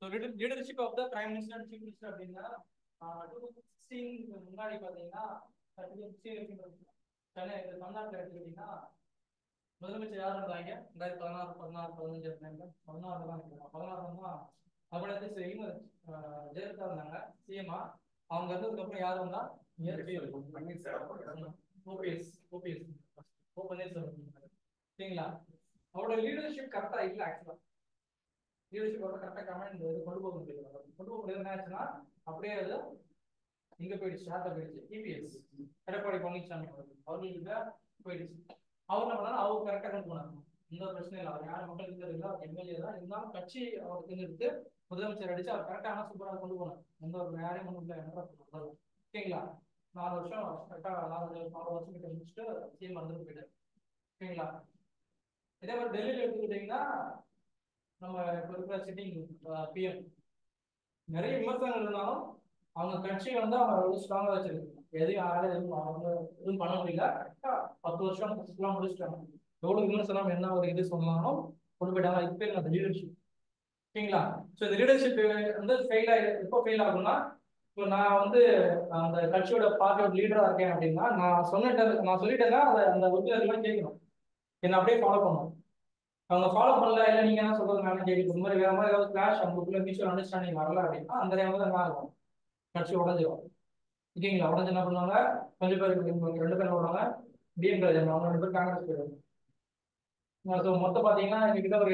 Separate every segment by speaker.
Speaker 1: So leadership of the prime minister and chief minister அப்படின்னா 2016 முன்னாடி பார்த்தீங்கன்னா 2016 சென்னை தமிழ்நாட்டில் எடுத்துக்கிட்டீங்கன்னா முதலமைச்சர் யார் இருந்தாங்க 2016 16 15 இருந்தாங்க 16 தான் 16 தான் தமிழகத்தை இவங்க ஜெயலலிதா இருந்தாங்க சிஎம்ஆ. அவங்க இருந்ததுக்கு அப்புறம் யார் வந்தா ஓபிஎஸ் சரிங்களா. அவரோட லீடர்ஷிப் கரெக்டா இல்லை. ஆக்சுவலா லீடர்ஷிப் கரெக்டா கமெண்ட் கொண்டு போக முடியல. கொண்டு போக முடியாது என்ன ஆச்சுன்னா அப்படியே அது இங்க போயிடுச்சு. ஷார்ட்டா போயிடுச்சு. இபிஎஸ் எடப்பாடி பழனிசாமி அவர்கள்கிட்ட போயிடுச்சு. அவர் என்ன பண்ணாலும் அவர் கரெக்டா கொண்டு போனாங்க. எந்த பிரச்சனை இல்லை. அவர் யார் மக்கள் இருந்தது எம்எல்ஏ தான் இருந்தாலும் கட்சி அவர் தேர்ந்தெடுத்து முதலமைச்சர் அடிச்சு அவர் கரெக்டான சூப்பராக கொண்டு போனார். எந்த ஒரு யாரையும் கொண்டு போய் ஓகேங்களா. 4 வருஷம் கரெக்டா 4 வருஷம் கிட்ட முடிச்சுட்டு சிஎம் வந்துட்டு போயிட்டார். ஓகேங்களா. இதே மாதிரி டெல்லியில எடுத்துக்கிட்டீங்கன்னா நம்ம இப்போ இருக்கிற சிட்டிங் பிஎம் நிறைய விமர்சனங்கள் இருந்தாலும் அவங்க கட்சியை வந்து அவங்க ஸ்ட்ராங்கா வச்சிருக்காங்க. எதையும் யாரும் அவங்க எதுவும் பண்ண முடியல. கரெக்டா 10 வருஷம் முடிச்சுட்டாங்க. எவ்வளவு விமர்சனம் என்ன ஒரு இது சொன்னாலும் கொண்டு போயிட்டாங்க. இது பேர் அந்த லீடர்ஷிப். ஓகேங்களா. ஸோ இந்த லீடர்ஷிப் வந்து ஃபெயில் எப்போ ஃபெயில் ஆகும்னா, இப்போ நான் வந்து அந்த கட்சியோட பார்ட்டியோட லீடரா இருக்கேன் அப்படின்னா நான் சொல்லிட்டேன்னா அந்த உறுப்பினர்கள்லாம் கேட்கணும், என்ன அப்படியே ஃபாலோ பண்ணணும். அவங்க ஃபாலோ பண்ணல, இல்லை நீங்க என்ன சொல்றது நான் கேட்கணும். இந்த மாதிரி வேற மாதிரி ஏதாவது கிளாஷ் அவங்களுக்குள்ள மியூச்சுவல் அண்டர்ஸ்டாண்டிங் வரல அப்படின்னா அந்த டைம்ல என்ன ஆகும், கட்சி உடஞ்சிடும். ஓகேங்களா. உடஞ்சு என்ன பண்ணுவாங்க, கொஞ்சம் பேர் 2 பேர் வருவாங்க, டிஎம் ராஜன் அவங்க 2 பேர் காங்கிரஸ் போயிடுவாங்க. மொத்தம் பாத்தீங்கன்னா எங்ககிட்ட ஒரு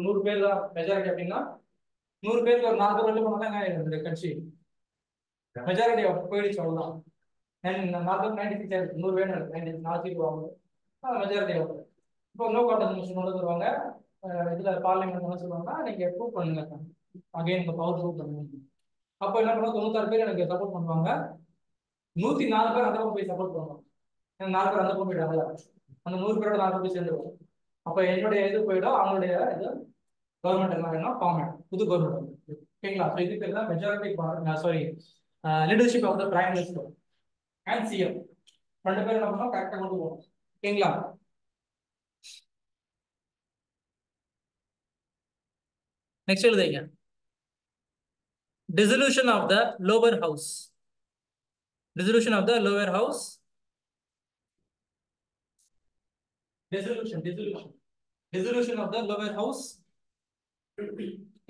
Speaker 1: 100 பேர் தான் மெஜாரிட்டி அப்படின்னா 100 பேருக்கு ஒரு 4 பேர் வந்து போனாங்க இந்த கட்சி மெஜாரிட்டி போயிடுச்சு. அவ்வளவுதான். 100 வேணும் 4 சீட் வாங்க மெஜாரிட்டி ஆகும். இப்போ நோ கான்டெஸ்ட் கொண்டு வருவாங்க. இதுல பார்லிமெண்ட் என்ன சொல்லுவாங்கன்னா நீங்க ப்ரூவ் பண்ணுங்க, அகைன் இந்த பவர் ப்ரூவ் பண்ணுங்க. அப்போ என்ன பண்ணுவோம், 96 பேர் எனக்கு சப்போர்ட் பண்ணுவாங்க, 104 பேர் அந்த பக்கம் போய் சப்போர்ட் பண்ணுவாங்க. 4 பேர் அந்த பக்கம் போயிட்டாங்க, அந்த 100 பேரோட 4 போய் சேர்ந்துருவோம். அப்போ என்னுடைய இது போயிடும், அவங்களுடைய இது கவர்மெண்ட் என்ன வேணும் ஃபார்ம் ஆகும், புது கவர்மெண்ட். ஓகேங்களா. ஸோ இது பேர் தான் majority sorry leadership of the prime minister and CM. 2 பேர் என்ன பண்ணோம் கரெக்டாக கொண்டு போகணும். ஓகேங்களா. நெக்ஸ்ட் எழுதுங்க. Dissolution of the lower house. Dissolution of the lower house. Dissolution of the lower house.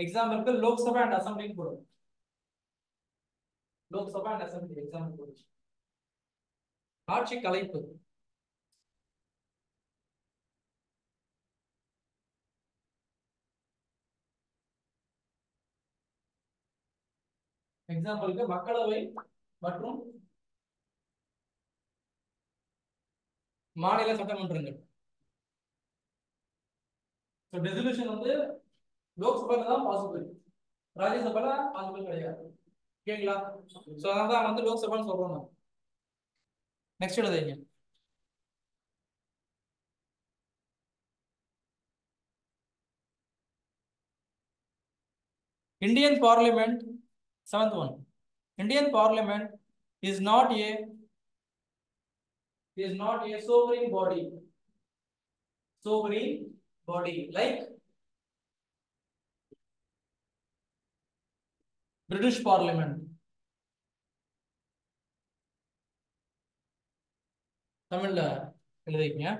Speaker 1: Example Lok Sabha and Assembly போடும். Lok Sabha and Assembly example போடும். ஆட்சி கலைப்பு. எக்ஸாம்பிளுக்கு மக்களவை மற்றும் மாநில சட்டமன்றங்கள். ஸோ டெசிலுஷன் வந்து லோக்சபால தான் பாசிபிள், ராஜ்யசபால பாசிபிள் கிடையாது. ஓகேங்களா. ஸோ அதான் வந்து லோக்சபான்னு சொல்றோம். நெக்ஸ்ட் எழுதுங்க. Indian Parliament, 7th one. Indian Parliament is not a sovereign body. Sovereign body like British Parliament. தமிழ்ல எழுதிக்கங்க.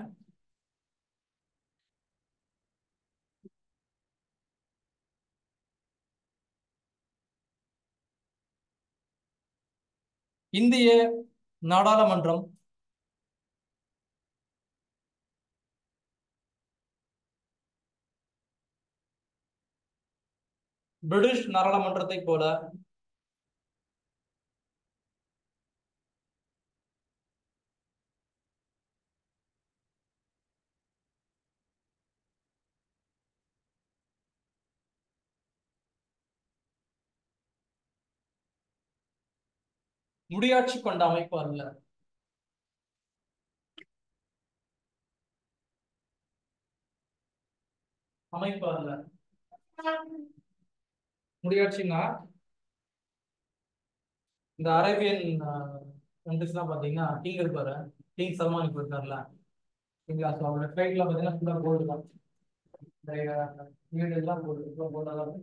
Speaker 1: இந்திய நாடாளுமன்றம் பிரிட்டிஷ் நாடாளுமன்றத்தை போல முடியாட்சி கொண்ட அமைப்பு அல்ல. அமைப்பு அல்ல. முடியாட்சின்னா இந்த அரேபியன் கண்ட்ரிஸ்லாம் பாத்தீங்கன்னா கிங் இருப்பாரு, கிங் சல்மான் இருக்காருல்ல. சரிங்களா. ஸோ அவரோட ஃபிளைட்ல பாத்தீங்கன்னா ஃபுல்லா கோல்டு தான். வீடு எல்லாம் போட்டதெல்லாம்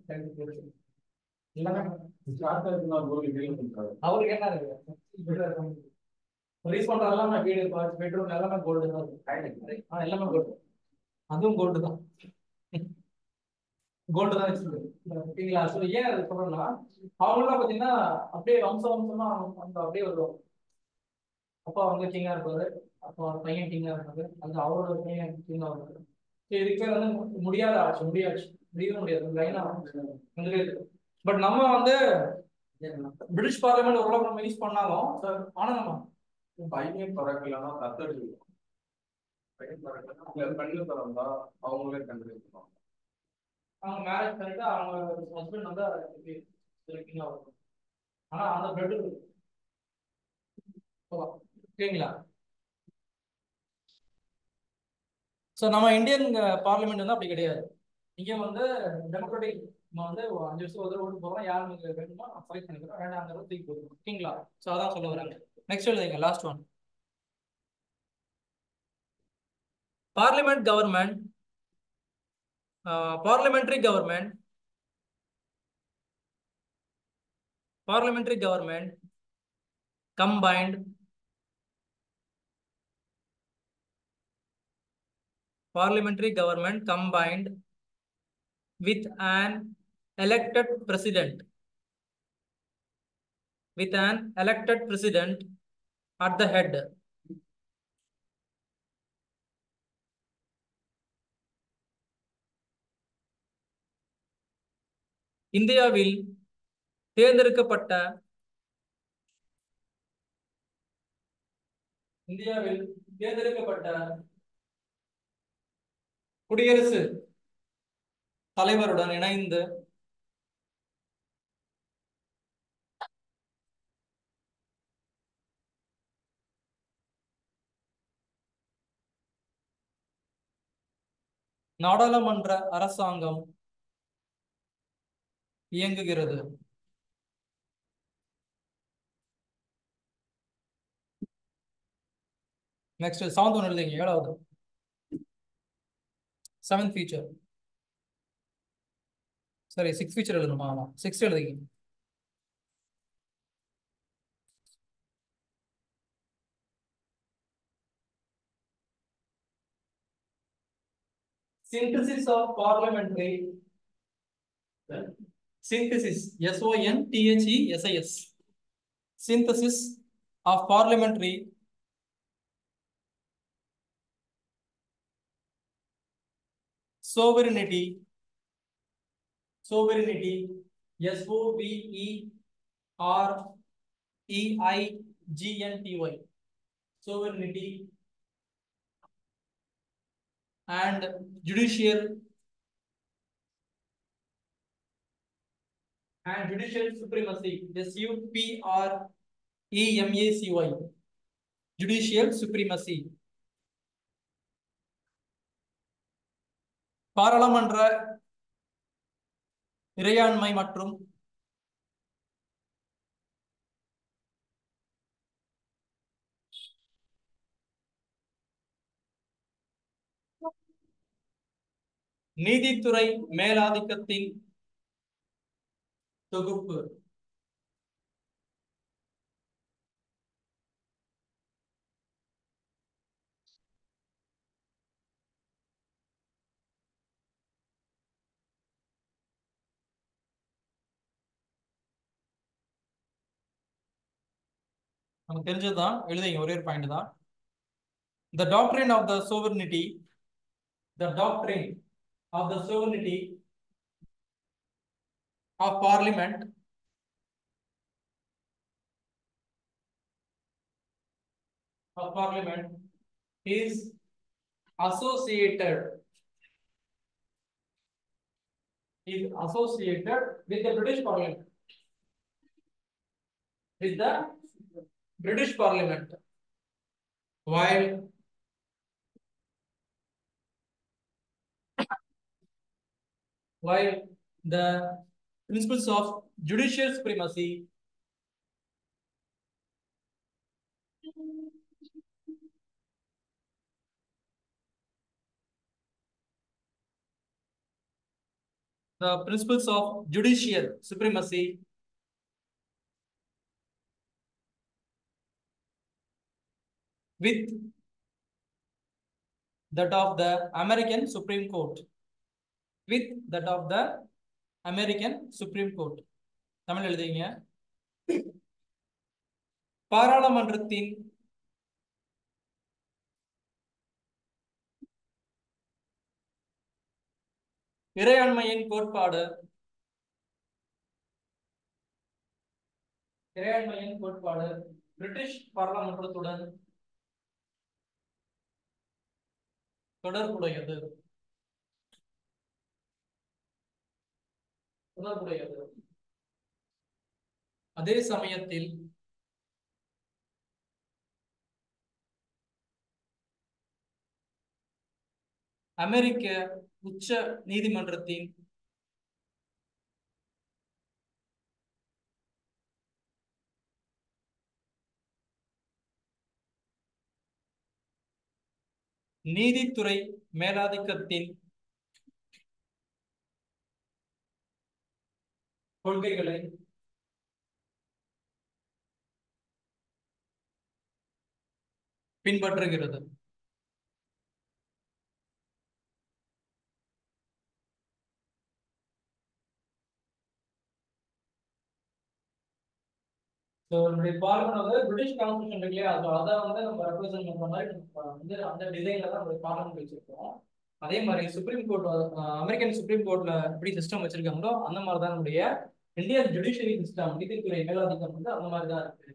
Speaker 1: எல்லாமே அவருக்கு என்ன இருக்கு ரீஸ் பண்ற எல்லாமே வீடு பெட்ரூம் எல்லாமே கோல்டு தான் இருக்கு. எல்லாமே கோல்டு, அதுவும் கோல்டு தான். கோல்டு தான் வச்சிருக்கு ஓகேங்களா. ஸோ ஏன் அது சொல்றேன்னா அவங்களாம் பார்த்தீங்கன்னா அப்படியே வம்சமா அந்த அப்படியே வருவாங்க. அப்பா வந்து கிங்கா இருப்பாரு, அப்பா பையன் கிங்கா இருப்பாரு, அது அவரோட பையன் கிங்கா இருப்பாரு. ஸோ இதுக்கு பேர் வந்து முடியாத ஆட்சி, முடியவே முடியாது லைனா வந்துட்டே இருக்கு. பட் நம்ம வந்து பிரிட்டிஷ் பார்லிமெண்ட் ஓரளவுக்கு நம்ம யூஸ் பண்ணாலும் ஆனா நம்ம
Speaker 2: பையன் பறக்கலன்னா தத்தெடுக்கணும். பையன் பறக்கலன்னா கண்ணு திறந்தா அவங்களே கண்டுபிடிக்கணும்.
Speaker 1: அவங்க மேரேஜ் பண்ணிட்டு அவங்க ஹஸ்பண்ட் வந்து கிங்கா இருக்கும். ஆனா அந்த பிளட் ஓகேங்களா. ஸோ நம்ம இந்தியன் பார்லிமெண்ட் வந்து அப்படி கிடையாது. இங்கே வந்து டெமோக்ராட்டிக் நம்ம வந்து 5 வருஷம் ஒரு ஓட்டு போகிறோம், யார் நீங்கள் வேணுமோ செலக்ட் பண்ணிக்கிறோம், வேண்டாம் அந்த தூக்கி போடுறோம். ஓகேங்களா. ஸோ அதான் சொல்ல வராங்க. நெக்ஸ்ட் எழுதுங்க, last one. Parliament government, parliamentary government, parliamentary government combined parliamentary government combined with an elected president, with an elected president at the head. இந்தியாவில் தேர்ந்தெடுக்கப்பட்ட குடியரசு தலைவருடன் இணைந்து நாடாளுமன்ற அரசாங்கம் இயங்குகிறது. நெக்ஸ்ட் 7th ஒன் எழுதுங்க, 7வது 7th ஃபீச்சர், சரி 6th ஃபீச்சர் எழுதணுமா? ஆமா 6th எழுதுங்க. Synthesis of parliamentary synthesis, SONTHESIS, synthesis of parliamentary sovereignty, SOVEREIGNTY, sovereignty and judicial supremacy, SUPREMACY, judicial supremacy. பாராளுமன்ற இறையாண்மை மற்றும் நீதித்துறை மேலாதிக்கத்தின் தொகுப்பு. நமக்கு தெரிஞ்சதுதான், எழுதிங்க, ஒரே ஒரு பாயிண்ட் தான். The doctrine of the sovereignty, the doctrine of the sovereignty of parliament is associated with the British Parliament, while the principles of judicial supremacy the principles of judicial supremacy with that of the American Supreme Court. With that of the American Supreme Court. Tamil எழுதுங்க. பாராளுமன்றத்தின் இறையாண்மையின் கோட்பாடு British பாராளுமன்றத்துடன் தொடர்புடையது. அதே சமயத்தில் அமெரிக்க உச்ச நீதிமன்றத்தின் நீதித்துறை மேலாதிக்கத்தின் கொள்கைகளை பின்பற்றுகிறது. பிரிட்டிஷ் கான்ஸ்டிடியூஷன் இருக்கு இல்லையா, அதை வந்து நம்ம ரெப்ரசென்ட் பண்ற மாதிரி வந்து அந்த டிசைன்ல தான் நம்ம பார்லிமெண்ட் வச்சிருக்கோம். அதே மாதிரி சுப்ரீம் கோர்ட், அமெரிக்கன் சுப்ரீம் கோர்ட்ல எப்படி சிஸ்டம் வச்சிருக்காங்களோ அந்த மாதிரி தான் நம்முடைய இந்தியன் ஜுடிஷியரி சிஸ்டம், நீதித்துறை மேலாதிக்கம் வந்து அந்த மாதிரி தான் இருக்கு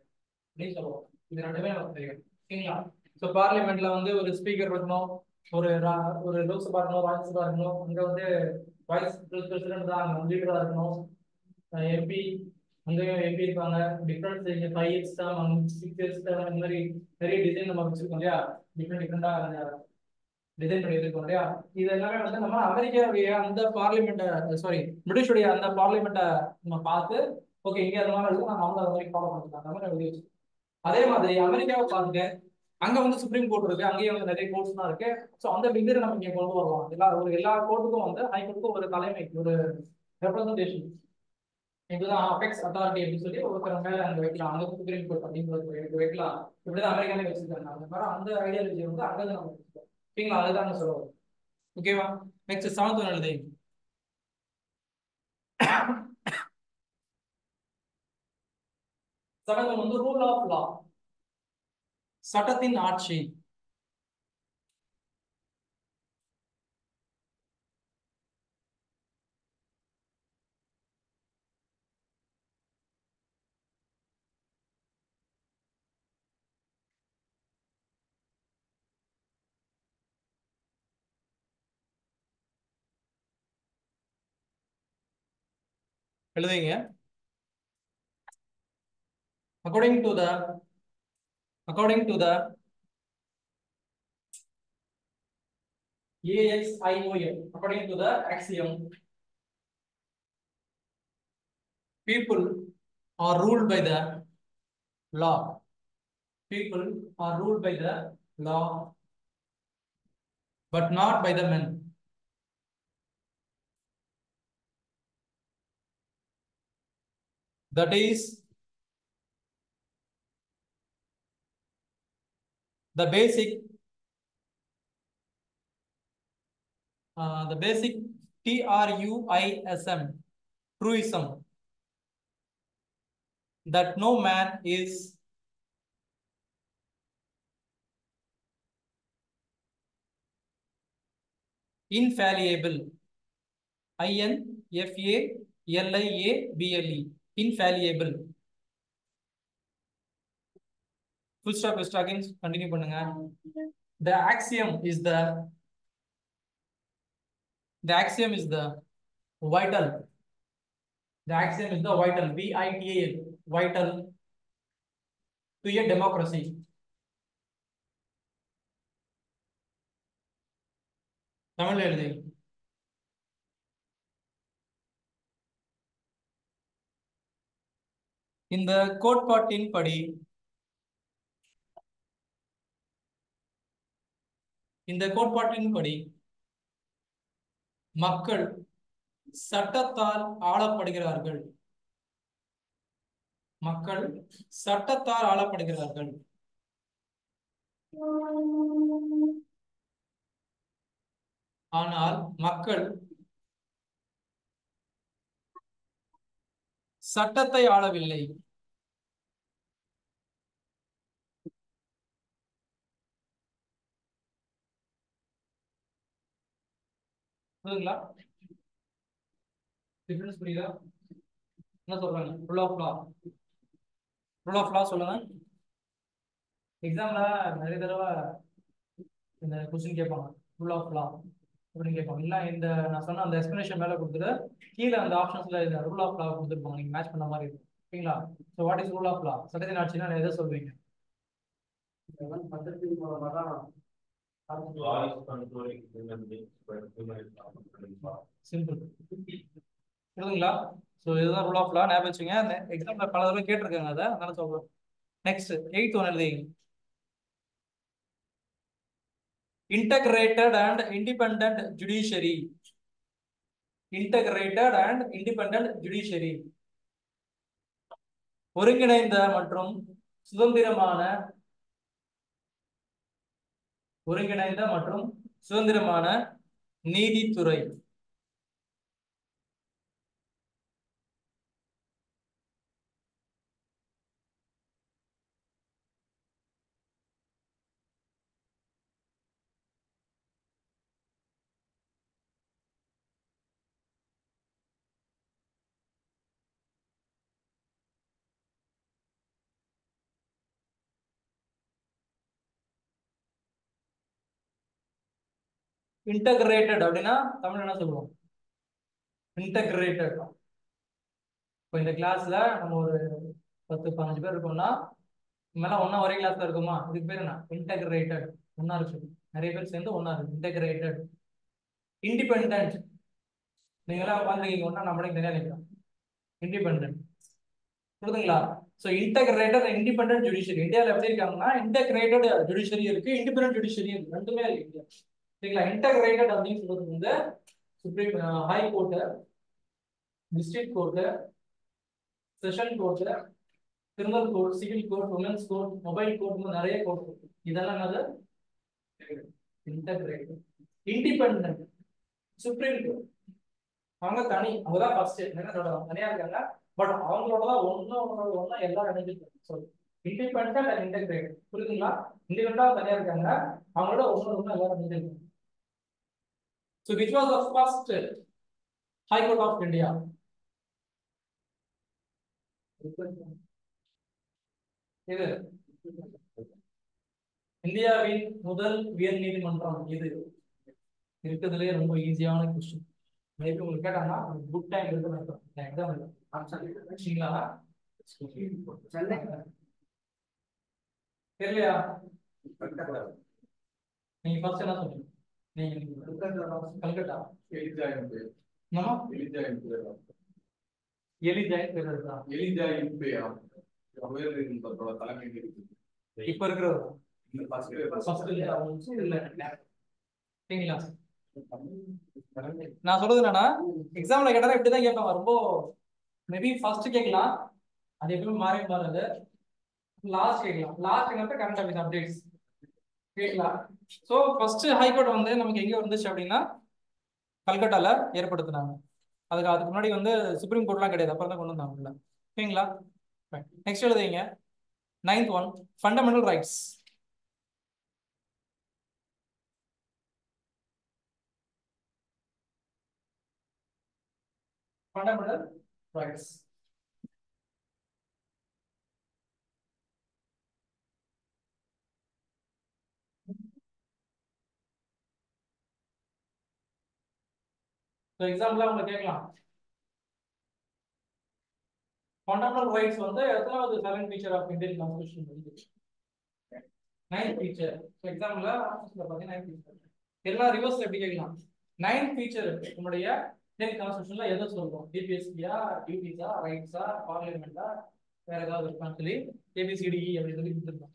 Speaker 1: அப்படின்னு சொல்லுவோம். இது ரெண்டுமே நமக்கு தெரியும். சரிங்களா? ஸோ பார்லிமெண்ட்ல வந்து ஒரு ஸ்பீக்கர் இருக்கணும், ஒரு லோக்சபா இருக்கணும், ராஜ்யசபா இருக்கணும். அங்க வந்து வைஸ் பிரசிடென்ட் தான், அங்க லீடரா இருக்கணும். எம்பி அங்கேயும் எம்பி இருப்பாங்க. Difference 5 years term, 6 years term, இந்த மாதிரி நிறைய டிசைன் நம்ம வச்சிருக்கோம் இல்லையா, டிஃப்ரெண்டா டிசைன் பண்ணி இருக்கோம் இல்லையா. இது எல்லாமே வந்து நம்ம அமெரிக்காவுடைய அந்த பார்லிமெண்ட்டை, சாரி பிரிட்டிஷுடைய அந்த பார்லிமெண்ட்டை நம்ம பார்த்து ஓகே இங்கே அது மாதிரி இருக்கும், நம்ம அதை மாதிரி ஃபாலோ பண்ணிக்கலாம் அந்த மாதிரி எழுதி வச்சிருக்கோம். அதே மாதிரி அமெரிக்காவை பார்த்துட்டு அங்க வந்து சுப்ரீம் கோர்ட் இருக்கு, அங்கேயே வந்து நிறைய கோர்ட்ஸ் தான் இருக்கு. ஸோ அந்த ஃபிகர் நம்ம இங்கே கொண்டு வரலாம். எல்லா கோர்ட்டுக்கும் வந்து ஹைகோர்ட்டுக்கும் ஒரு தலைமை, ஒரு ரெப்ரஸன்டேஷன், இதுதான் அபெக்ஸ் அத்தாரிட்டி அப்படின்னு சொல்லி ஒருத்தர் மேல அங்க வைக்கலாம். அங்க சுப்ரீம் கோர்ட் அப்படின்னு வைக்கலாம். இப்படிதான் அமெரிக்காலே வச்சிருக்காங்க. அந்த மாதிரி அந்த ஐடியாலஜி வந்து அங்கே நம்ம வச்சிருக்கோம். சரிங்களா? அதுதான் சொல்லுவோம். ஓகேவா? நெக்ஸ்ட் 7th ஒன் எழுதி. 7th ஒன் வந்து ரூல் ஆஃப் லா, சட்டத்தின் ஆட்சி. எழுதுங்க. according to the AXIOM, according to the axiom, people are ruled by the law. People are ruled by the law, but not by the men. That is the basic TRUISM, truism, that no man is infallible. INFALIABLE, infallible. Full stop is again continue பண்ணுங்க. The axiom is the vital. The axiom is the vital, VITAL, vital to a democracy. Tamil எழுதி. இந்த கோட்பாட்டின்படி மக்கள் சட்டத்தால் ஆளப்படுகிறார்கள். மக்கள் சட்டத்தால் ஆளப்படுகிறார்கள். ஆனால் மக்கள் சட்டத்தை ஆளவில்லை. புரியுதுங்களா? டிஃபரன்ஸ் புரியுதா? என்ன சொல்றாங்க? Rule of law. Rule of law சொல்லுங்க. எக்ஸாம்ல நிறைய தடவை இந்த கொஸ்டின் கேட்பாங்க. ரூல் ஆஃப் லா அப்படின்னு கேட்பாங்க. இல்ல இந்த நான் சொன்ன அந்த எக்ஸ்பிளனேஷன் மேல கொடுத்துட்டு கீழே அந்த ஆப்ஷன்ஸ்ல இந்த ரூல் ஆஃப் லா கொடுத்துருப்பாங்க. நீங்க மேட்ச் பண்ண மாதிரி இருக்கும். ஓகேங்களா? So what is rule of law? சட்டத்தின் ஆட்சினா எதை சொல்வீங்க? சட்டத்தின் மூலமா தான் சிம்பிள். புரியுதுங்களா? ஸோ இதுதான் ரூல் ஆஃப் லா. ஞாபகம் வச்சுங்க. எக்ஸாம்ல பல தடவை கேட்டிருக்காங்க அதை, அதனால சொல்றேன். நெக்ஸ்ட் 8th ஒன் எழுதிங்க. Integrated and independent judiciary. Integrated and independent judiciary. ஒருங்கிணைந்த மற்றும் சுதந்திரமான நீதித்துறை. இன்டகிரேட்டட் அப்படின்னா தமிழ் என்ன சொல்லுவோம்? இன்டகிரேட்டட். இப்போ இந்த கிளாஸ்ல நம்ம ஒரு 10-15 பேர் இருக்கோம்னா மேல ஒன்னா ஒரே கிளாஸ்ல இருக்குமா? இதுக்கு பேர் என்ன? இன்டகிரேட்டட். ஒன்னா இருக்கு, நிறைய பேர் சேர்ந்து ஒன்னா இருக்கு. இன்டகிரேட்டட். இண்டிபெண்டன்ட், நீங்களாம் உட்காந்துருக்கீங்க ஒன்னா, நம்மளே தனியா நிற்கிறோம். இண்டிபெண்டன்ட். புரியுதுங்களா? So integrated independent judiciary. இந்தியாவில் எப்படி இருக்காங்கன்னா இன்டகிரேட்டட் ஜுடிஷியரி இருக்கு, இண்டிபெண்டன்ட் ஜுடிஷியரி இருக்கு, ரெண்டுமே இருக்கு இந்தியா. சரிங்களா? இன்டகிரேட்டட் அப்படின்னு சொல்றது வந்து supreme high court, district court, session court, criminal court, civil court, women's court, mobile court, நிறைய கோர்ட் இருக்கு. இதெல்லாம் என்னது? இன்டகிரேட்டட். இண்டிபெண்டன்ட் சுப்ரீம் கோர்ட் அவங்க தனி, அவங்கதான் ஃபர்ஸ்ட் என்ன சொல்றாங்க, தனியா இருக்காங்க. பட் அவங்களோட தான் ஒன்னா எல்லாரும் இணைஞ்சிருக்காங்க. So independent and integrated. புரியுதுங்களா? இண்டிபெண்டா தனியா இருக்காங்க, அவங்களோட ஒன்னு எல்லாரும் இணைஞ்சிருக்காங்க. So which was the first high court of India? இது இந்தியாவின் முதல் உயர் நீதிமன்றம் இது. இருக்கிறதுலே ரொம்ப ஈஸியான கொஸ்டின். மேபி உங்களுக்கு கேட்டாங்கன்னா குட் டைம் இருக்குன்னு தெரியலையா? நீங்க ஃபர்ஸ்ட் என்ன சொன்னீங்க? நீங்க கல்கட்டா இப்ப இருக்கிறது நான் சொல்றது என்னன்னா எக்ஸாம்ல கேட்டா இப்படிதான் கேட்பாங்க. ரொம்ப மேபி ஃபர்ஸ்ட் கேட்கலாம், அது எப்பவுமே மாறி மாறாது. லாஸ்ட் கேட்கலாம், லாஸ்ட் கரண்ட் அஃபேர்ஸ் அப்டேட்ஸ் கேட்கலாம். ஸோ ஃபர்ஸ்ட் ஹைகோர்ட் வந்து நமக்கு எங்க வந்துச்சு அப்படின்னா கல்கட்டால ஏற்படுத்தினாங்க. அதுக்கு முன்னாடி வந்து சுப்ரீம் கோர்ட்லாம் கிடையாது, அப்புறம் தான் கொண்டு வந்தாங்க. ஓகேங்களா? நெக்ஸ்ட் எழுதுங்க. 9th one fundamental rights. Fundamental rights. எக்ஸாம்பிளா உங்களுக்கு கேட்கலாம், ஃபண்டமெண்டல் ரைட்ஸ் வந்து எத்தனாவது seventh feature of Indian constitution? 9th feature. எக்ஸாம்பிளா பாத்தீங்கன்னா 9th ஃபீச்சர். எல்லாம் ரிவர்ஸ்ல எப்படி கேட்கலாம்? 9th ஃபீச்சர் நம்மளுடைய இந்தியன் கான்ஸ்டிடியூஷன்ல எதை சொல்றோம்? டிபிஎஸ்பியா, டியூட்டிஸா, ரைட்ஸா, பார்லிமெண்டா, வேற ஏதாவது இருக்கான்னு சொல்லி ஏபிசிடிஇ அப்படி சொல்லி கொடுத்துருக்கோம்.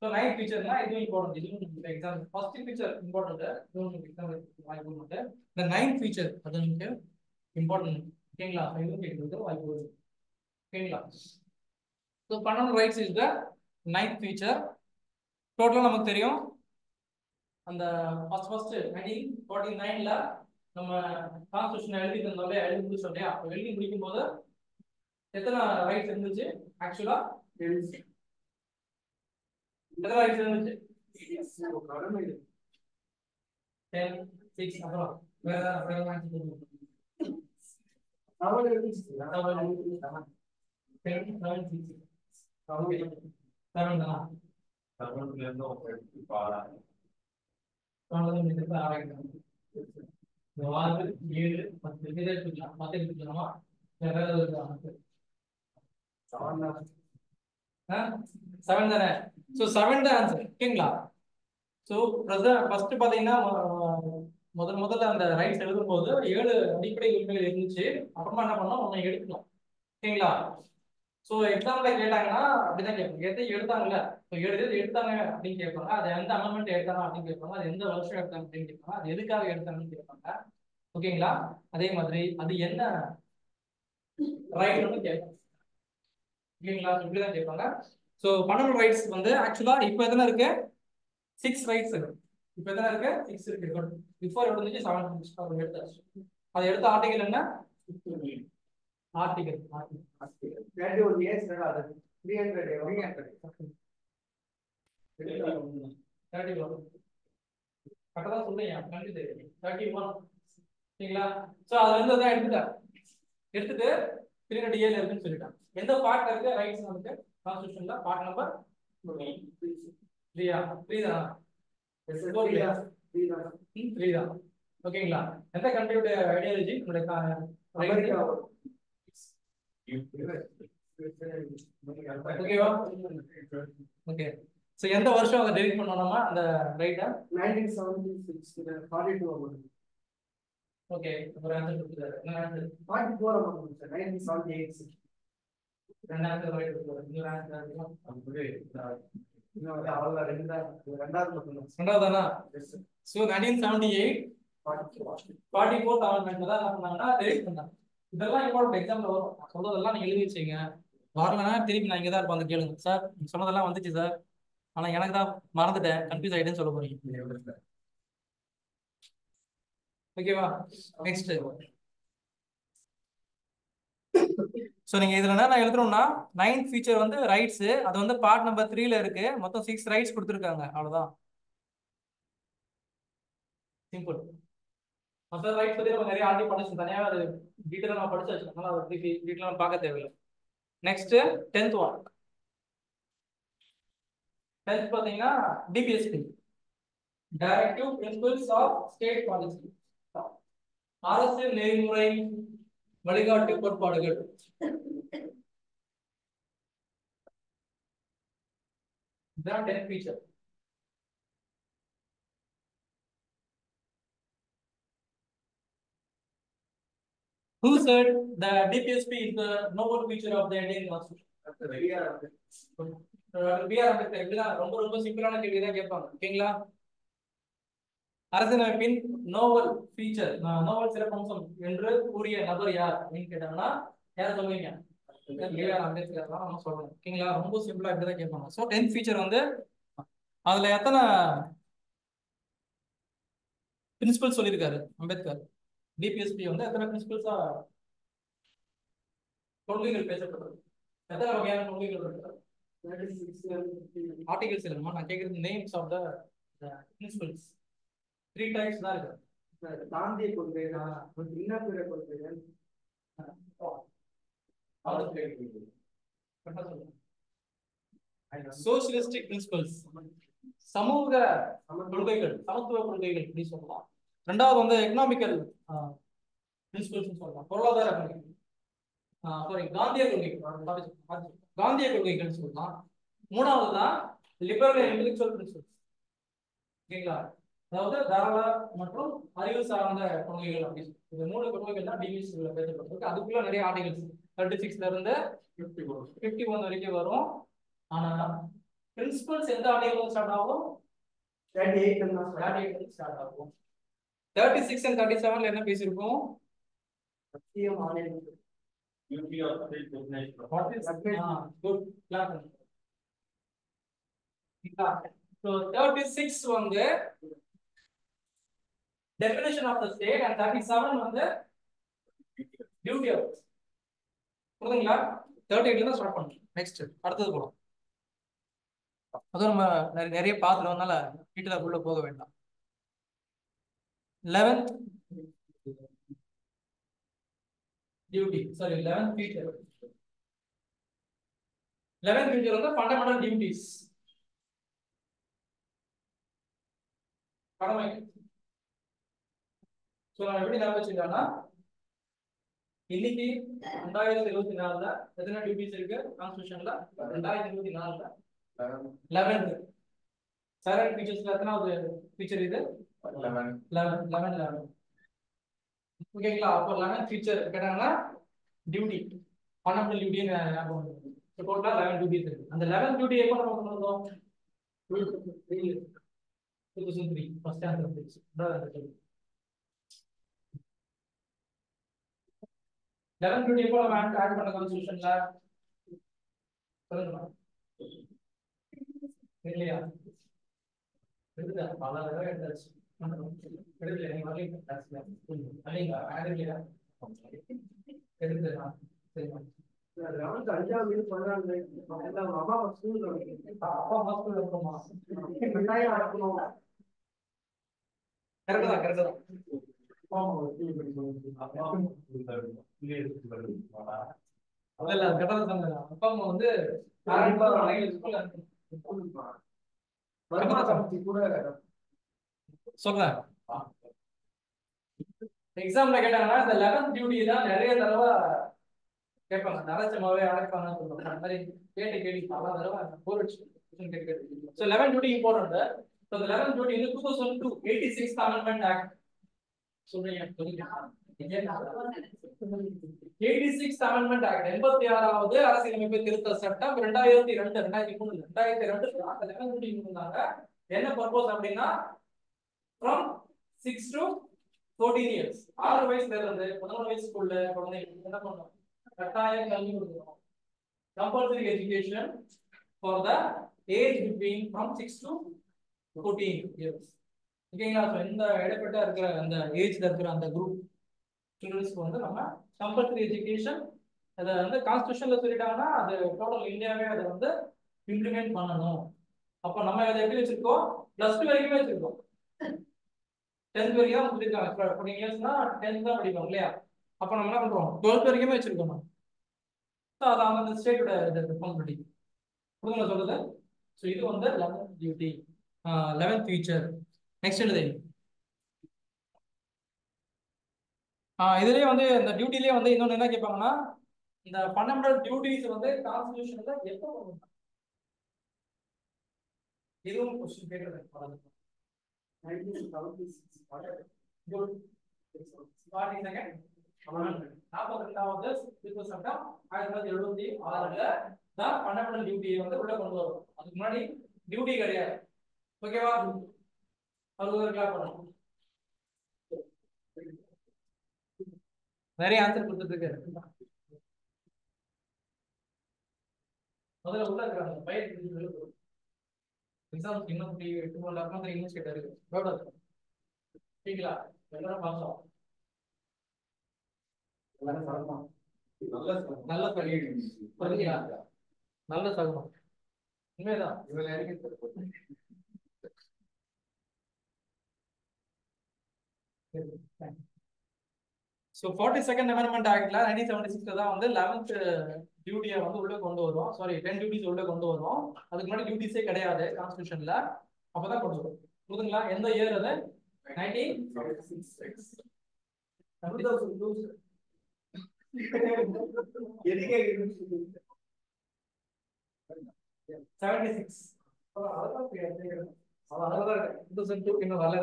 Speaker 1: ஸோ 9th ஃபீச்சர்னா இதுவும் இம்பார்ட்டன்ட். இதுவும் எக்ஸாம் ஃபர்ஸ்ட் ஃபீச்சர் இம்பார்ட்டன்ட், இதுவும் எக்ஸாம் வாய்ப்பு. இந்த 9th ஃபீச்சர் அது நீங்க இம்பார்ட்டன்ட். ஓகேங்களா? இதுவும் கேட்கறது வாய்ப்பு வருது. ஓகேங்களா? ஸோ பன்னெண்டு rights is the 9th feature. டோட்டலாக நமக்கு தெரியும் அந்த ஃபர்ஸ்ட் 1949ல நம்ம கான்ஸ்டியூஷன் எழுதி தந்தோம்ல, எழுதி முடிச்சோம் இல்லையா? எழுதி முடிக்கும் போது எத்தனை ரைட்ஸ் இருந்துச்சு ஆக்சுவலா? எத்தனை ரைட்ஸ் இருந்துச்சு? 10, 6 அப்புறம் வேற வேற 7 தானே? ஸோ 7 தான் ஆன்சர். ஓகேங்களா? ஸோ ஃபர்ஸ்ட் பார்த்தீங்கன்னா முதல்ல அந்த ரைட்ஸ் எழுதும் போது 7 அடிப்படை உரிமைகள் இருந்துச்சு. அப்புறமா என்ன பண்ணோம், ஒன்று எடுத்துக்கலாம். ஓகேங்களா? ஸோ எக்ஸாம்ல கேட்டாங்கன்னா அப்படிதான் கேட்பாங்க. எதை எடுத்தாங்கல்ல, ஸோ எது எடுத்தாங்க அப்படின்னு கேட்பாங்க. அது எந்த அமெண்ட்மெண்ட் எடுத்தாங்க அப்படின்னு கேட்பாங்க. அது எந்த வருஷம் எடுத்தாங்க அப்படின்னு கேட்பாங்க. அது எதுக்காக எடுத்தாங்கன்னு கேட்பாங்க. ஓகேங்களா? அதே மாதிரி அது என்ன ரைட்னு கேட்பாங்க. ஓகேங்களா? இப்படிதான் கேட்பாங்க. ஸோ 12 ரைட்ஸ் வந்து ஆக்சுவலா இப்போ எத்தனை இருக்கு? 6 ரைட்ஸ் இருக்கு. இப்போ எத்தனை இருக்கு? 6 இருக்கு. பிஃபோர் எடுத்துச்சு 7 எடுத்தாச்சு. அது எடுத்த ஆர்டிகல் என்ன? ஆர்டிகல்
Speaker 3: 31 years அது 300
Speaker 1: 31 கரெக்டா சொல்றீங்க. 31. சரிங்களா? சோ அதுல இருந்து தான் எடுத்துட்டு 300 ஏல இருக்குன்னு சொல்லிட்டான். எந்த பார்ட் இருக்கு ரைட்ஸ் நமக்கு கான்ஸ்டிடியூஷன்ல? பார்ட் நம்பர் 3 தான். 3 தான். ஓகேங்களா? எந்த கண்ட்ரியோட ஐடியாலஜி? அமெரிக்கா. ஓகேவா? ஓகே. சோ எந்த வருஷம் அதை டெலிட் பண்ணோம்னா அந்த ரைட்டா?
Speaker 3: 1976 42.
Speaker 1: ஓகே. ஒரு ஆன்சர் கொடுத்தாரு. என்ன ஆன்சர்?
Speaker 3: 44 ஆகும் சார். 1978.
Speaker 1: ரெண்டு ஆன்சர் ரைட் கொடுத்தாரு. இன்னொரு ஆன்சர்
Speaker 3: அப்படியே இன்னொரு அவ்வளவு ரெண்டாவது மட்டும்.
Speaker 1: ரெண்டாவதானா? சோ 1978 44th அமெண்ட்மென்ட் தான் என்ன பண்ணாங்கன்னா டெலிட் பண்ணாங்க. இதெல்லாம் இம்பார்ட்டன்ட், எக்ஸாம்ல வரும். நான் சொல்றதெல்லாம் நீங்க எழுதி வச்சீங்க. வரலன்னா திருப்பி நான் இங்க தான் இருப்பேன், வந்து கேளுங்க. சார் நீங்க சொன்னதெல்லாம் வந்துச்சு சார், ஆனா எனக்கு தான் மறந்துட்டேன், கன்ஃபியூஸ் ஆயிட்டேன்னு சொல்ல போறீங்க. ஓகேவா? நெக்ஸ்ட். சோ நீங்க இதுல என்ன எழுதணும்னா 9th ஃபீச்சர் வந்து ரைட்ஸ். அது வந்து பார்ட் நம்பர் 3ல இருக்கு. மொத்தம் 6 ரைட்ஸ் கொடுத்துருக்காங்க. அவ்வளவுதான். சிம்பிள். மற்ற ரைட்ஸ் பத்தி நம்ம நிறைய ஆல்ரெடி படிச்சு தனியா அது டீடைலா நம்ம படிச்சாச்சு. அதனால அதை டீடைலா நம்ம பார்க்க தேவையில்லை. Next 10th one. 10th பாத்தீங்கன்னா DPSP, directive principles of state policy. அரசியல் நெறிமுறை வழிகாட்டு கோட்பாடுகள். இதுதான் 10th feature. Who said the DPSP is the noble feature of the Indian Constitution? ரொம்ப ரொம்ப சிம்பிளான கேள்வி தான் கேட்பாங்க. ஓகேங்களா? அரசியலமைப்பின் நோவல் ஃபீச்சர், நோவல் சிறப்பம்சம் என்று கூறிய நபர் யார் அப்படின்னு கேட்டாங்கன்னா யார சொல்லுவீங்க? அம்பேத்கர் தான் நம்ம சொல்லணும். ஓகேங்களா? ரொம்ப சிம்பிளா இப்படிதான் கேட்பாங்க. ஸோ 10th ஃபீச்சர் வந்து அதுல எத்தனை பிரின்சிபல் சொல்லியிருக்காரு அம்பேத்கர்? டிபிஎஸ்பி வந்து எத்தனை பிரின்சிபல்ஸா கொள்கைகள் பேசப்பட்டது? எத்தனை வகையான கொள்கைகள் இருக்கு? ஆர்டிகல்ஸ் இல்லைமா, நான் கேட்கறது names of the principles. 3 types தான் இருக்கு.
Speaker 3: காந்திய கொள்கைகள், இன்னபிற கொள்கைகள்,
Speaker 1: சோசியலிஸ்டிக் பிரின்சிபல்ஸ், சமூக கொள்கைகள், சமத்துவ கொள்கைகள் அப்படி சொல்லலாம். ரெண்டாவது வந்து எக்கனாமிக்கல் பிரின்சிபல்ஸ் சொல்லலாம், பொருளாதார கொள்கைகள். காந்திய கொள்கைகள், காந்திய கொள்கைகள் சொல்லலாம். மூணாவது தான் லிபரல் இன்டெலெக்சுவல் பிரின்சிபல்ஸ். ஓகேங்களா? அதாவது தாராள மற்றும் அறிவு சார்ந்த கொள்கைகள் அப்படி. இந்த 3 கொள்கைகள் தான் டிபிஎஸ்பில பேசப்பட்டிருக்கு. அதுக்குள்ள நிறைய ஆர்டிகல்ஸ் 36ல இருந்து 51 வரைக்கும் வரும். ஆனா பிரின்சிபல்ஸ் எந்த ஆர்டிகல் ஸ்டார்ட் ஆகும்? 38 ஸ்டார்ட் ஆகும். 36 and 37ல என்ன பேசியிருக்கோம்?
Speaker 3: மத்திய மாநிலம்
Speaker 2: Duty of state organization.
Speaker 1: What is good class. So 36 வந்து definition of the state and 37 வந்து duty of. புரியுதுங்களா? 38 ல ஸ்டார்ட் பண்ணலாம். நெக்ஸ்ட் அடுத்தது போலாம். அது நம்ம நிறைய பார்த்துறதுனால டீடைலா உள்ள போக வேண்டாம். 11th duty, sorry 11th feature. 11th feature வந்து fundamental duties. கடமை. சோ நான் எப்படி ஞாபகம் வச்சிருக்கேன்னா இன்னைக்கு 2024ல எத்தனை டியூட்டிஸ் இருக்கு கான்ஸ்டிடியூஷன்ல 2024ல 11th சைலண்ட் ஃபீச்சர்ஸ்ல எத்தனாவது ஃபீச்சர் இது 11 ஓகேங்களா அப்போ 11 ஃபீச்சர் கேட்டாங்கன்னா டியூட்டி ஃபண்டமெண்டல் டியூட்டி ஞாபகம் வந்து டோட்டலா 11 டியூட்டிஸ் இருக்கு அந்த 11 டியூட்டி எப்போ நம்ம கொண்டு வந்தோம் 2003 ஃபர்ஸ்ட் ஆன்சர் வந்துச்சு அதான் 11 டியூட்டி எப்போ நம்ம ஆட் பண்ண கான்ஸ்டிடியூஷன்ல சொல்லுங்க இல்லையா எடுத்துட்டா பல தடவை எடுத்தாச்சு எடுக்கல நீங்க வரலீங்க கிளாஸ்ல வரலீங்க ஆட் இல்லையா எடுத்துடலாம் சரிமா
Speaker 3: 11th 5வது 16வது எல்லாம் அம்மா ஸ்கூல்ல
Speaker 1: அப்பா ஹாஸ்பிடல் இருக்கோமா
Speaker 3: கட்டாயம் அனுப்பணும்.
Speaker 1: கரெக்ட் தான் அதெல்லாம் கரெக்டா சொன்னாங்க அப்பா அம்மா வந்து ஸ்கூல்ல
Speaker 3: கூட
Speaker 1: சொல்றேன் எக்ஸாம்ல கேட்டாங்கன்னா இந்த 11th டியூட்டி தான் நிறைய தடவை கேட்பாங்க நரச்சமாவே அழைப்பாங்கன்னு சொல்லுவாங்க அந்த மாதிரி கேள்வி பல தடவை போர் அடிச்சு கேட்டு ஸோ 11 டியூட்டி இம்பார்ட்டன்ட் ஸோ இந்த 11 டியூட்டி வந்து 2002 86th அமெண்ட்மெண்ட் ஆக்ட் சொல்றீங்க 86th அமெண்ட்மெண்ட் ஆக்ட் 86வது அரசியலமைப்பு திருத்த சட்டம் 2002 என்ன பர்பஸ் அப்படின்னா from 6 to 14 years 6 வயசுல இருந்து 11 வயசுக்குள்ள குழந்தைகளுக்கு என்ன பண்ணணும் கட்டாய கல்வி கொடுக்கணும் compulsory education for the age between from 6 to 14 years ஓகேங்களா சோ இந்த இடைப்பட்ட இருக்கிற அந்த ஏஜ்ல இருக்கிற அந்த குரூப் ஸ்டூடண்ட்ஸ்க்கு வந்து நம்ம compulsory education அத வந்து கான்ஸ்டிடியூஷன்ல சொல்லிட்டாங்கன்னா அது டோட்டல் இந்தியாவே அதை வந்து இம்ப்ளிமெண்ட் பண்ணணும் அப்ப நம்ம அதை எப்படி வச்சிருக்கோம் +2 வரைக்கும் வச்சிருக்கோம் 10th வரைக்கும் தான் சொல்லிருக்காங்க 14 இயர்ஸ்னா 10th தான் படிப்போம் இல்லையா அப்ப நம்ம என்ன பண்றோம் 12th வரைக்கும் வச்சிருக்கோம் சோ அது அந்த ஸ்டேட்டோட ரெஸ்பான்சிபிலிட்டி புரியுதுங்களா சொல்றது சோ இது வந்து 11th duty 11th feature next என்னது இதுலயே வந்து இந்த டியூட்டிலேயே வந்து இன்னொன்னு என்ன கேட்பாங்கன்னா இந்த ஃபண்டமெண்டல் டியூட்டிஸ் வந்து கான்ஸ்டிடியூஷன்ல எப்போ வரும் இதுவும் क्वेश्चन கேக்குறேன் 42வது திருத்த சட்டம் 1976ல தான் ஃபண்டமெண்டல் டியூட்டியை வந்து உள்ள கொண்டு வரும் அதுக்கு முன்னாடி டியூட்டி கிடையாது ஓகேவா அது ஒரு கிளாஸ் பண்ணணும் நிறைய ஆன்சர் கொடுத்துட்டு இருக்காரு முதல்ல உள்ள இருக்கிறாங்க பயிர் எக்ஸாம் இன்னும் 2.5 months இங்கிலீஷ் கேட்டாரு சரிங்களா எல்லாரும் பார்த்தோம் நல்ல புரியுங்களா நல்ல சகனம் உண்மைதான் So 42nd Amendment Actல 1976 தான் வந்து 11th டியூட்டியை வந்து உள்ள கொண்டு வரும் சாரி 10 டியூட்டிஸ் உள்ள கொண்டு வரும் அதுக்கு முன்னாடி டியூட்டிஸே கிடையாது கான்ஸ்டிடியூஷன்ல அப்பதான் கொண்டு வரும் புரியுதுங்களா எந்த இயர் அது 1976 இன்னும் வரல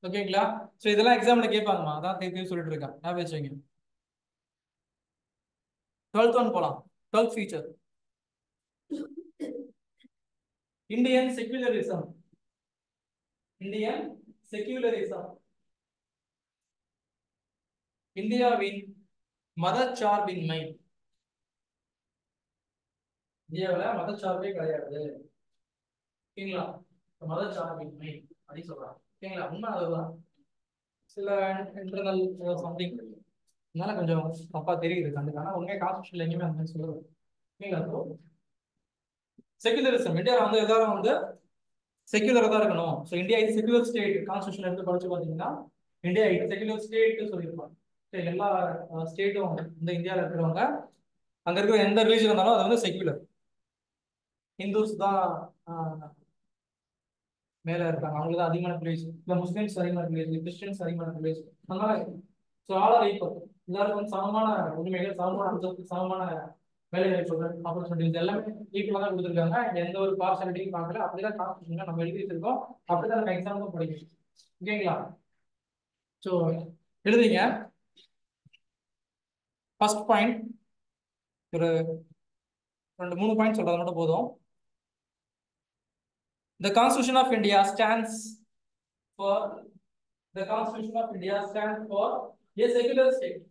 Speaker 1: ஓகேங்களா சோ இதெல்லாம் எக்ஸாம்ல கேட்பாங்கம்மா அதான் தெரியும் சொல்லிட்டு இருக்கேன் ஞாபகம் வச்சுங்க 12th ஒன் போலாம் 12th ஃபீச்சர் இந்தியன் செக்யூலரிசம் இந்தியாவின் மதச்சார்பின்மை. இந்தியாவில் மதச்சார்பே கிடையாது. ஓகேங்களா? மதச்சார்பின்மை அப்படின்னு சொல்றாங்க. ஓகேங்களா? உண்மை அதுதான். சில இன்டர்னல் சம்திங் அதனால கொஞ்சம் தப்பா தெரியுது கண்டிப்பா. ஆனா உண்மையை கான்ஸ்டியூஷன்ல எங்கேயுமே அந்த மாதிரி சொல்லுது. ஓகேங்களா? செகுலரிசம் இந்தியாவில் வந்து எல்லாரும் வந்து செக்யூலரா தான் இருக்கணும். ஸோ இந்தியா இது செக்யூலர் ஸ்டேட். கான்ஸ்டியூஷன் எடுத்து படிச்சு பார்த்தீங்கன்னா இந்தியா இது செக்யூலர் ஸ்டேட் சொல்லியிருப்பாங்க. சரி, எல்லா ஸ்டேட்டும் இந்த இந்தியாவில் இருக்கிறவங்க அங்க இருக்கிற எந்த ரிலீஜன் இருந்தாலும் அது வந்து செக்யூலர். ஹிந்துஸ் தான் மேல இருக்காங்க, அவங்களுக்கு தான் அதிகமான பிளேஸ். இல்லை முஸ்லிம்ஸ் அதிகமான பிளேஸ், கிறிஸ்டியன்ஸ் அதிகமான பிளேஸ். அதனால ஸோ ஆல் ஆர் ஈக்குவல். எல்லாருக்கும் வந்து சமமான உரிமைகள், சமமான அந்தஸ்து, சமமான வேலை வாய்ப்புகள், ஆப்பர்ச்சுனிட்டிஸ் எல்லாமே ஈக்குவலாக தான் கொடுத்துருக்காங்க. எந்த ஒரு பார்சாலிட்டியும் பார்க்கல. அப்படிதான் கான்ஸ்டியூஷன் நம்ம எழுதி வச்சிருக்கோம். அப்படிதான் நம்ம எக்ஸாமும் படிக்கணும். ஓகேங்களா? ஸோ எழுதிங்க. ஃபர்ஸ்ட் பாயிண்ட் ஒரு 2-3 பாயிண்ட் சொல்றது மட்டும் போதும். The Constitution of India stands for the Constitution of India stands for a secular state.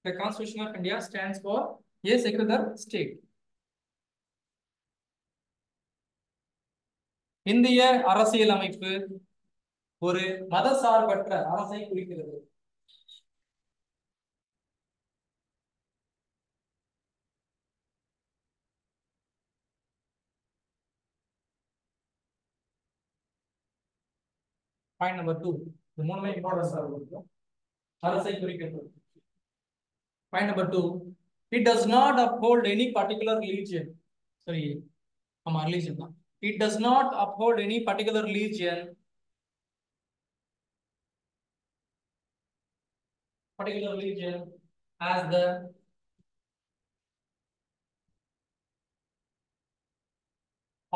Speaker 1: The Constitution of India stands for a secular state. இந்திய அரசியலமைப்பு ஒரு மதசார்பற்ற அரசை குறிக்கிறது. Point number 2. இந்த மூணுமே இம்பார்ட்டன்ஸா இருக்கும். அரசை குறிக்கிறது. Point number 2. It does not uphold any particular religion. Sorry, ஆமா ரிலீஜன் தான். It does not uphold any particular religion as the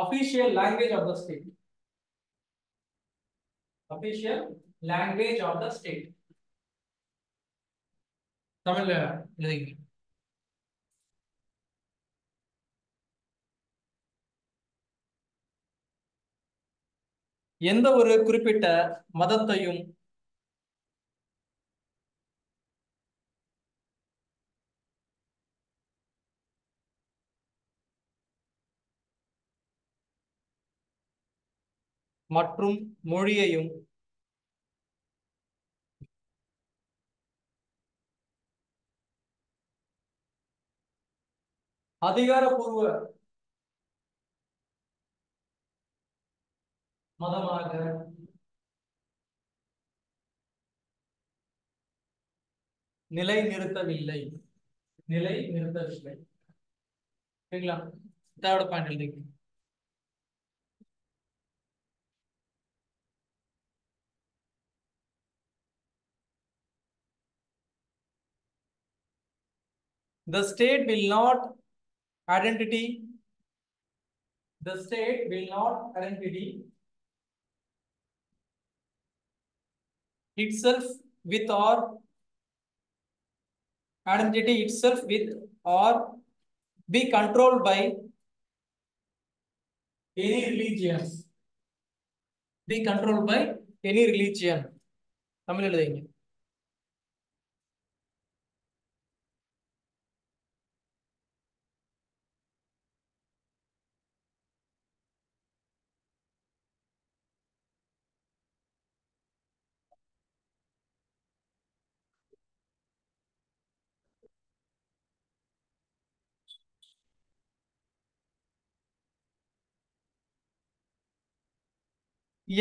Speaker 1: official language of the state. Official language of the state. தமிழ்ல எழுதிங்க. எந்த ஒரு குறிப்பிட்ட மதத்தையும் மற்றும் மொழியையும் அதிகாரப்பூர்வ மதமாக நிலைநிறுத்தவில்லை. சரிங்களா? தேர்ட் பாயிண்ட் எழுதிங்க. The state will not identity itself with or be controlled by any religion. Tamil எழுதுங்க.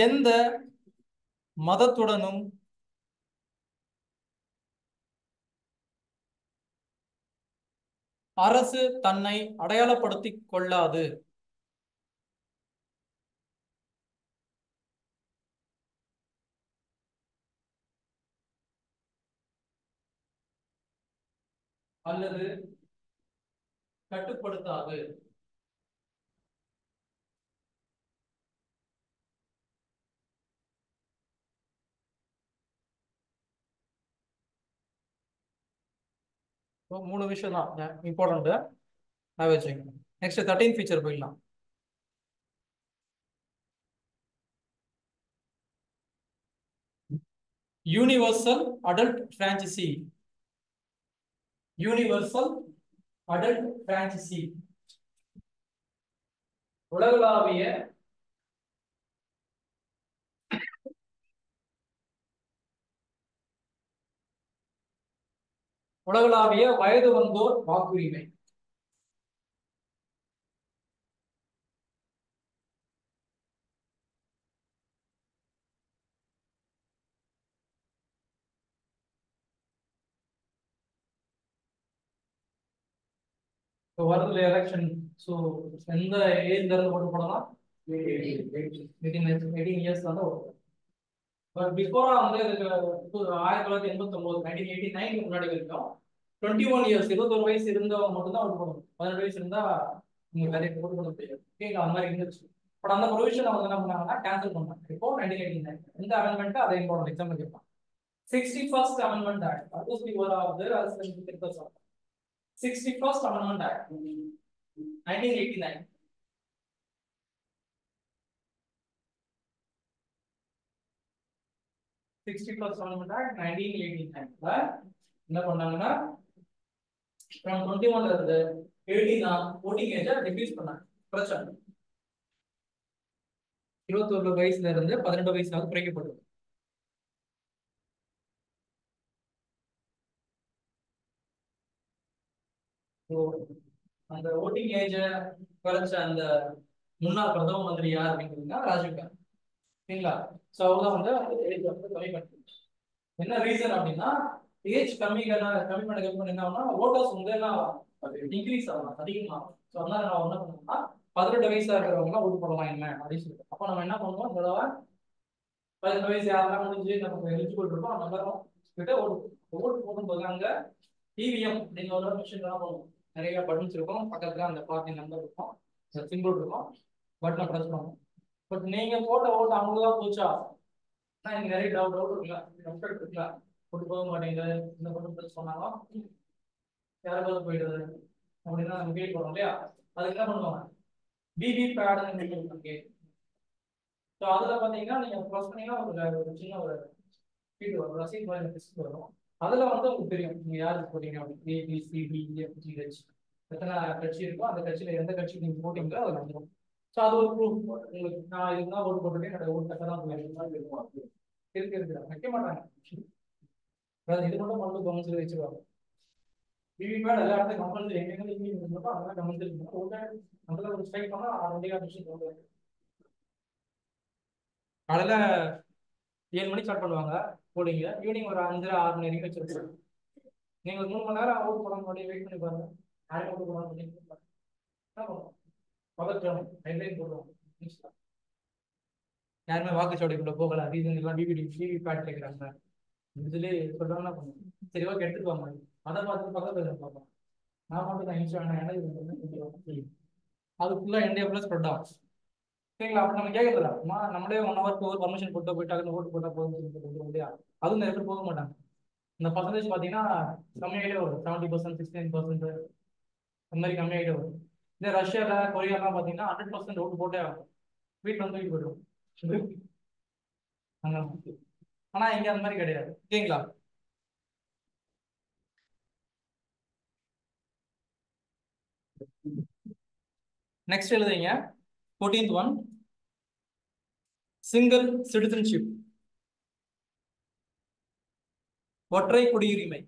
Speaker 1: எந்த மதத்துடனும் அரசு தன்னை அடையாளப்படுத்திக் கொள்ளாது. அல்லது கட்டுப்படுத்தாது. மூணு விஷயம் தான் இம்பார்ட்டன்ட். நான் வச்சுக்கோங்க. நெக்ஸ்ட் 13 ஃபீச்சர் போயிடலாம். Universal adult franchisee. Universal adult franchisee, உலகளாவிய வயது வந்தோர் வாக்குரிமை. வருதுல எலெக்ஷன். ஸோ எந்த ஏஜ்ல இருந்து ஓட்டு போடலாம்? 18 இயர்ஸ் வந்து ஓட்டு. பட் பிஃபோரா வந்து 1989 1989 முன்னாடி வரைக்கும் 21 இயர்ஸ் 21 வயசு இருந்தவங்க மட்டும் தான் ஓட்டு போடணும். 18 வயசு இருந்தா நீங்க நிறைய ஓட்டு போட முடியாது. ஓகேங்களா? அந்த மாதிரி இருந்துச்சு. பட் அந்த ப்ரொவிஷன் அவங்க என்ன பண்ணாங்கன்னா கேன்சல் பண்ணாங்க. இப்போ 1989 இந்த அமெண்ட்மெண்ட் அதை இம்பார்ட்டன்ட் எக்ஸாம்பிள் கேட்பாங்க. 61st Amendment Act. That was the word of there as the 61st Amendment Act 1989. 61st Amendment Act 1989 என்ன பண்ணாங்கன்னா from 21 ல இருந்து 18 voting age ரெடியூஸ் பண்ணாங்க. பிரச்சனை 21 வயசுல இருந்து 18 வயசாக குறைக்கப்பட்டது. அந்த ஓட்டிங் ஏஜ் குறைச்ச அந்த முன்னாள் பிரதம மந்திரி யார் அப்படிங்கிறதுனா ராஜீவ் காந்தி. சரிங்களா? ஸோ அவங்க வந்து ஏஜ் வந்து கம்மி பண்ணிட்டு என்ன ரீசன் அப்படின்னா ஏஜ் கம்மி பண்ண என்ன ஆகும்னா ஓட்டர்ஸ் வந்து எல்லாம் இன்க்ரீஸ் ஆகலாம், அதிகமாகும். ஸோ அதனால நம்ம என்ன பண்ணோம்னா 18 வயசா இருக்கிறவங்க ஓட்டு போடலாம் என்ன அப்படின்னு சொல்லிட்டு அப்போ நம்ம என்ன பண்ணுவோம், இந்த தடவை 18 வயசு யாரெல்லாம் முடிஞ்சு நமக்கு எலிஜிபிள் இருக்கோம் அந்த எல்லாரும் கிட்ட ஓட்டு போடும்போது அங்க இவிஎம் அப்படிங்கிற ஒரு மிஷின் தான் பண்ணுவோம். நிறைய பட்டன்ஸ் இருக்கும், பக்கத்துல அந்த பார்ட்டி நம்பர் இருக்கும், சிம்பிள் இருக்கும், பட்டனை ப்ரெஸ் பண்ணுவோம். பட் நீங்க போட்ட ஓட்டு அவங்களுக்கு தான் போச்சா? எனக்கு நிறைய டவுட் இருக்குல்ல, கம்ஃபர்ட் இருக்குல்ல, போட்டு போக மாட்டேங்குது, இந்த பட்டன் ப்ரெஸ் பண்ணாலும் யாருக்காவது போயிடுது அப்படின்னா நம்ம ஃபீல் பண்ணுவோம் இல்லையா? அதுக்கு என்ன பண்ணுவாங்க, பிபி பேடுன்னு இருக்கு. ஸோ அதில் பார்த்தீங்கன்னா நீங்கள் ப்ரெஸ் பண்ணீங்கன்னா ஒரு சின்ன ஒரு ஃபீல்டு வரும், ரசீட் மாதிரி லிஸ்ட் வரும். அதில் வந்து உங்களுக்கு தெரியும் நீங்கள் யாருக்கு போட்டீங்க அப்படின்னு. ABCDEFGH எத்தனை கட்சி இருக்கோ அந்த கட்சியில் எந்த கட்சி நீங்கள் போட்டீங்களோ அதில் வந்துடும். ஸோ அது ஒரு ப்ரூஃப் உங்களுக்கு. நான் இதுதான் ஓட்டு போட்டுருக்கேன், என்னோட ஓட்டு கரெக்டாக தான் இருக்கு வைக்க மாட்டாங்க. அதாவது இது மட்டும் மட்டும் கவனிச்சு வச்சுருவாங்க. விவிபேட் எல்லா இடத்துல கம்பல்சரி எங்கெங்க இருக்கோ அதெல்லாம் கம்பல்சரி ஓட்டு நம்மள ஒரு ஸ்ட்ரைக் பண்ணால் 2 விஷயம் சொல்லுவாங்க. காலையில 7 மணிக்கு ஸ்டார்ட் பண்ணுவாங்க போலிங்க, ஈவினிங் ஒரு 5 6 மணி வரைக்கும் வச்சிருப்பாங்க. நீங்க ஒரு 3 மணி நேரம் ஓட்டு போட முடியும், வெயிட் பண்ணி பாருங்க. யாரும் ஓட்டு போட முடியும் பதற்றம் ஹெட்லைன் போடுவாங்க. யாருமே வாக்குச்சாவடிக்குள்ள போகல, ரீசன் எல்லாம் டிவி பேட் கேட்குறாங்க இதுல சொல்றாங்கன்னா பண்ணுவோம். சரி ஓகே எடுத்துட்டு வாங்க, அதை பார்த்து பக்கத்துல பார்ப்போம். நான் மட்டும் தான் இன்ஸ்டாகிராம் அது ஃபுல்லா இந்தியா ஃபுல்லா ஸ்ப்ரெட் ஆகும். சரிங்களா? அப்ப நம்ம கேட்கறதுல நம்மளே 1 hour 2 hour பர்மிஷன் போட்டு போயிட்டாங்க, ஓட்டு போட்டா போதும் இல்லையா? அதுவும் நிறைய பேர் போக மாட்டாங்க. இந்த பர்சன்டேஜ் பார்த்தீங்கன்னா கம்மியாகிட்டே வரும், 70% 69% அந்த மாதிரி கம்மியாகிட்டே வரும். இந்த ரஷ்யால கொரியாலாம் பார்த்தீங்கன்னா 100% ஓட்டு போட்டே ஆகும், வீட்டில் வந்து தூக்கி போயிடும். ஆனா இங்க அந்த மாதிரி கிடையாது. ஓகேங்களா? நெக்ஸ்ட் எழுதுங்க 14th one, சிங்கிள் சிட்டிசன்ஷிப், ஒற்றை குடியுரிமை.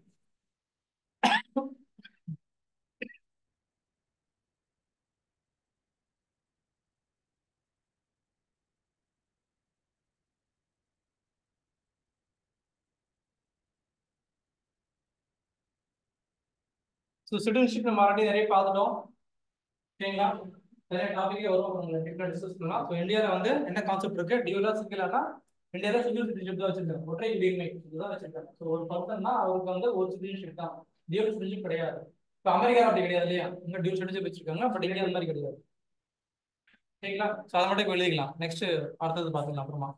Speaker 1: ஸோ சிட்டிசன்ஷிப் நம்ம ஆல்ரெடி நிறைய பார்த்துட்டோம். சரிங்களா? நிறைய டாபிக்கே வரும், உங்களுக்கு டிஸ்கஸ் பண்ணலாம். ஸோ இந்தியாவில் வந்து என்ன கான்செப்ட் இருக்கு, டியூலா சிங்கிளானா இந்தியாவில் சிங்கிள் சிட்டிசன்ஷிப் தான் வச்சிருக்காங்க, ஒற்றை குடியுரிமை இதுதான் வச்சிருக்காங்க. ஸோ ஒரு பர்சன் தான் அவருக்கு வந்து ஒரு சிட்டிசன்ஷிப் தான், டியூல் சிட்டிசன்ஷிப் கிடையாது. இப்போ அமெரிக்கா அப்படி கிடையாது இல்லையா, இங்கே டியூல் சிட்டிசன்ஷிப் வச்சிருக்காங்க, பட் இந்தியா அந்த மாதிரி கிடையாது. சரிங்களா? ஸோ அதை மட்டும் எழுதிக்கலாம். நெக்ஸ்ட் அடுத்தது பார்த்துக்கலாம் அப்புறமா.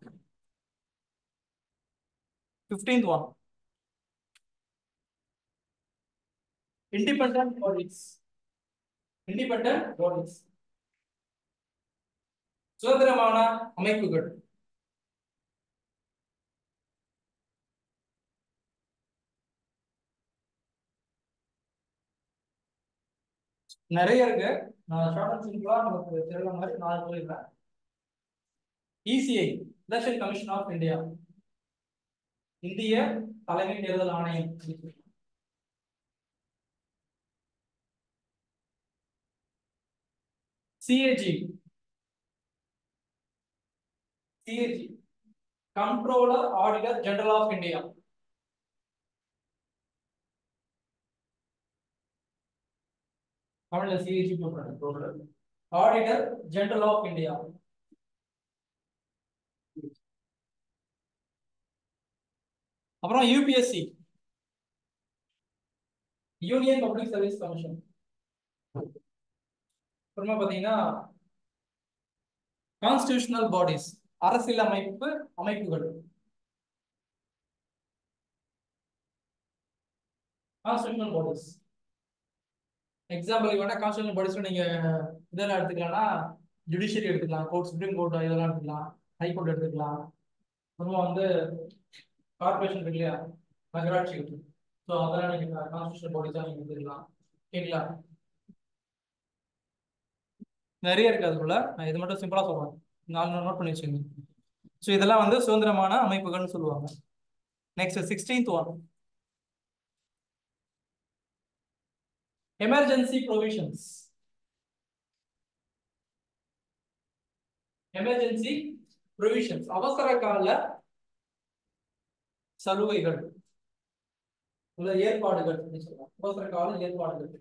Speaker 1: 15th one, independent bodies. Independent bodies, சுதந்திரமான அமைப்புகள். நிறைய இருக்கு. நான் ஷார்ட் அண்ட் சிம்பிளா நமக்கு தெரியுற மாதிரி நான் சொல்லிடுறேன். ECI, election commission of India, இந்திய தலைமை தேர்தல் ஆணையம். CAG, CAG, controller auditor general of India. தமிழ்ல சிஏஜி போடுறேன். Auditor general of India. அப்புறம் UPSC, union public service commission. அப்புறமா பாத்தீங்கன்னா கான்ஸ்டிடியூஷனல் பாடிஸ், அரசியல் அமைப்புகள். கான்ஸ்டிடியூஷனல் பாடிஸ் எக்ஸாம்பிள் வேணா கான்ஸ்டிடியூஷனல் பாடிஸ்ல நீங்க இதெல்லாம் எடுத்துக்கலாம்னா ஜுடிஷியரி எடுத்துக்கலாம், சுப்ரீம் கோர்ட் இதெல்லாம் எடுத்துக்கலாம், ஹைகோர்ட் எடுத்துக்கலாம். அப்புறமா வந்து கார்பரேஷன் இருக்கு இல்லையா, நகராட்சி இருக்கு. ஸோ அதெல்லாம் நீங்க கான்ஸ்டிடியூஷனல் பாடிஸா நீங்க எடுத்துக்கலாம். ஓகேங்களா? நிறைய இருக்கு அதுக்குள்ள. நான் இது மட்டும் சிம்பிளா சொல்றேன், 4 நோட் பண்ணி வச்சுக்கோங்க. ஸோ இதெல்லாம் வந்து சுதந்திரமான அமைப்புகள்னு சொல்லுவாங்க. Next 16th one, emergency provisions. Emergency provisions, அவசர கால சலுகைகள், ஏற்பாடுகள் சொல்லலாம். அவசர கால ஏற்பாடுகள்.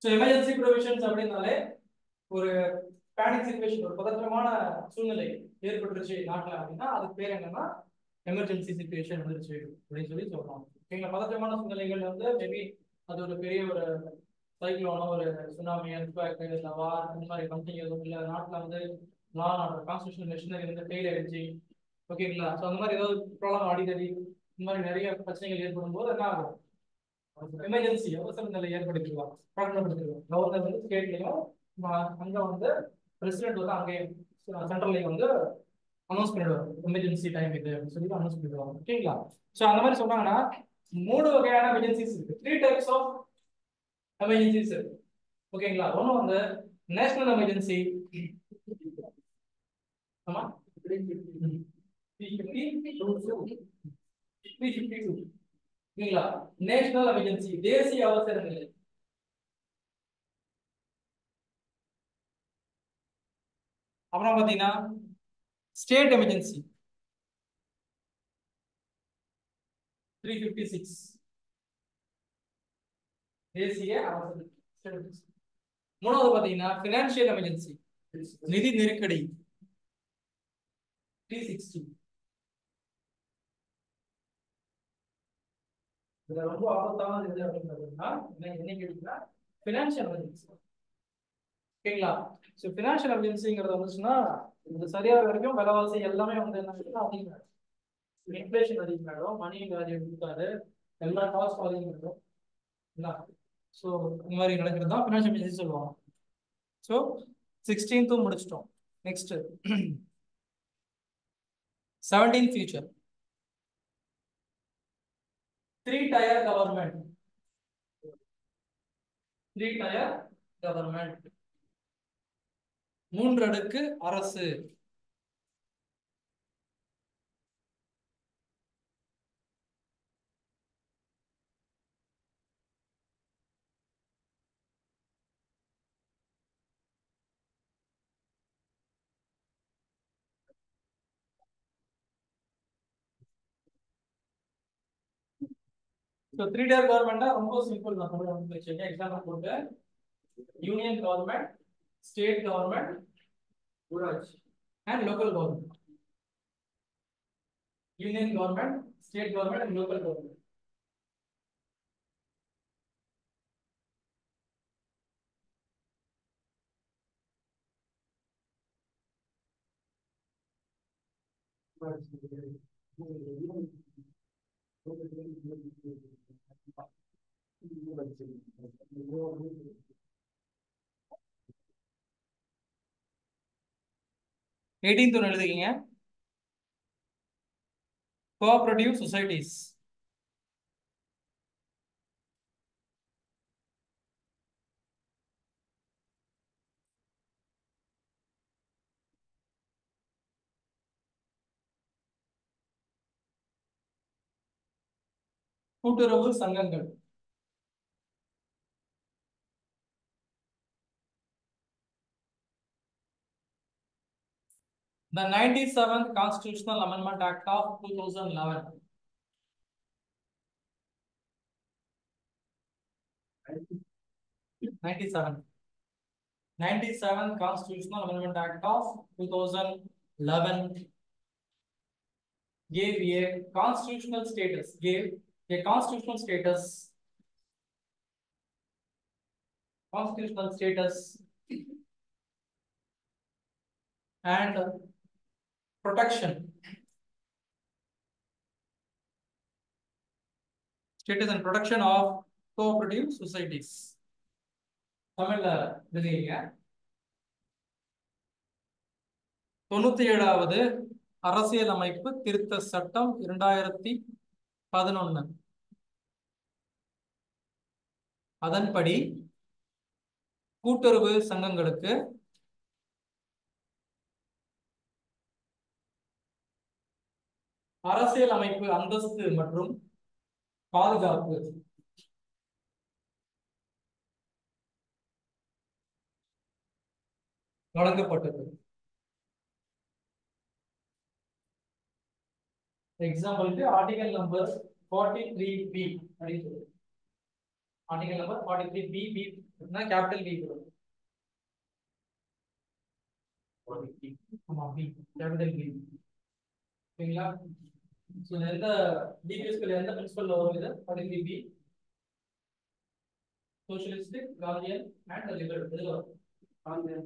Speaker 1: எமர்ஜென்சி ப்ரொவிஷன்ஸ் அப்படின்னாலே ஒரு பேனிக் சிச்சுவேஷன், ஒரு பதற்றமான சூழ்நிலை ஏற்பட்டுருச்சு நாட்டில் அப்படின்னா அதுக்கு பேர் என்னன்னா எமர்ஜென்சி சிச்சுவேஷன் வந்துருச்சு அப்படின்னு சொல்லி சொல்றோம். எங்க பதற்றமான சூழ்நிலைகள் வந்து மேபி அது ஒரு பெரிய ஒரு சைக்ளோனோ, ஒரு சுனாமி, எர்த்குவேக், இல்ல வார், இந்த மாதிரி சம்திங் எதுவும் இல்லை, நாட்டில் வந்து லா ஆர்டர் கான்ஸ்டியூஷன் மிஷினரி வந்து ஃபெயில் ஆயிடுச்சு. ஓகேங்களா? ஸோ அந்த மாதிரி ஏதாவது ப்ராப்ளம் அடிக்கடி இந்த மாதிரி நிறைய பிரச்சனைகள் ஏற்படும் போது என்ன ஆகும், எமர்ஜென்சி அவசர நிலை ஏற்படுத்திடுவாங்க, பிரகடனப்படுத்திடுவாங்க. கவர்னர் வந்து ஸ்டேட்லயும் அங்க வந்து பிரசிடென்ட் வந்து அங்கேயும் சென்ட்ரல்லையும் வந்து அனௌன்ஸ் பண்ணிடுவாங்க, எமர்ஜென்சி டைம் இது அப்படின்னு சொல்லி அனௌன்ஸ் பண்ணிடுவாங்க. ஓகேங்களா? ஸோ அந்த மாதிரி சொன்னாங்கன்னா 3 வகையான எமர்ஜென்சிஸ் இருக்கு. 3 டைப்ஸ் ஆஃப் எமர்ஜென்சிஸ் இருக்கு. ஓகேங்களா? ஒன்று வந்து நேஷனல் எமர்ஜென்சி. ஆமா, 352. ஓகேங்களா? நேஷனல் எமர்ஜென்சி, தேசிய அவசர நிலை. அப்புறம் பாத்தீங்கன்னா ஸ்டேட் எமர்ஜென்சி 356, தேசிய அவசர நிலை. மூணாவது பாத்தீங்கன்னா பினான்சியல் எமர்ஜென்சி, நிதி நெருக்கடி 360. இதுல ரொம்ப ஆபத்தான இது அப்படின்னா என்ன கேட்டீங்கன்னா பினான்சியல் எமர்ஜென்சி. ஓகேங்களா? ஸோ பினான்சியல் எமர்ஜென்சிங்கிறது வந்துச்சுன்னா இது சரியாக வரைக்கும் விலைவாசி எல்லாமே வந்து என்ன அதிகமாகும், இன்ஃபிளேஷன் அதிகமாகிடும், மணி வேல்யூ இருக்காது, எல்லா காஸ்ட் அதிகமாகிடும். ஸோ இந்த மாதிரி நடக்கிறது தான் பினான்சியல் எமர்ஜென்சி சொல்லுவாங்க. ஸோ 16th முடிச்சிட்டோம். Next 17th future, 3-tier government. 3-tier government, 3 அடுக்கு அரசு. So 3-tier government ரொம்ப சிம்பிள் தான். தமிழ்ல வந்து வச்சுங்க எக்ஸாம்பிள் போட்டு, union government, state government and local government. Union government, state government and local government. 18th ஒன்று எழுதிக்கிங்க. Cooperative societies. கூட்டுறவு சங்கங்கள். The 97th Constitutional Amendment Act of 2011. 97th Constitutional Amendment Act of 2011 gave a constitutional status and protection of cooperative societies. தமிழ்ல எழுதிங்க. 97வது அரசியலமைப்பு திருத்த சட்டம் 2011 அதன்படி கூட்டுறவு சங்கங்களுக்கு அரசியலமைப்பு அந்தஸ்து மற்றும் பாதுகாப்பு வழங்கப்பட்டது. எக்ஸாம்பிளுக்கு ஆர்டிகல் நம்பர் 43B அப்படின்னு சொல்லுது. Article number 43B B capital B ஆமா பி கேபிட்டல் பி ஓகேங்களா. சோ எந்த டிபிஎஸ்ல எந்த பிரின்சிபல்ல வரும் இது 43B சோஷலிஸ்டிக் காந்தியன் அண்ட் லிபரல் இதுல வரும். காந்தியன்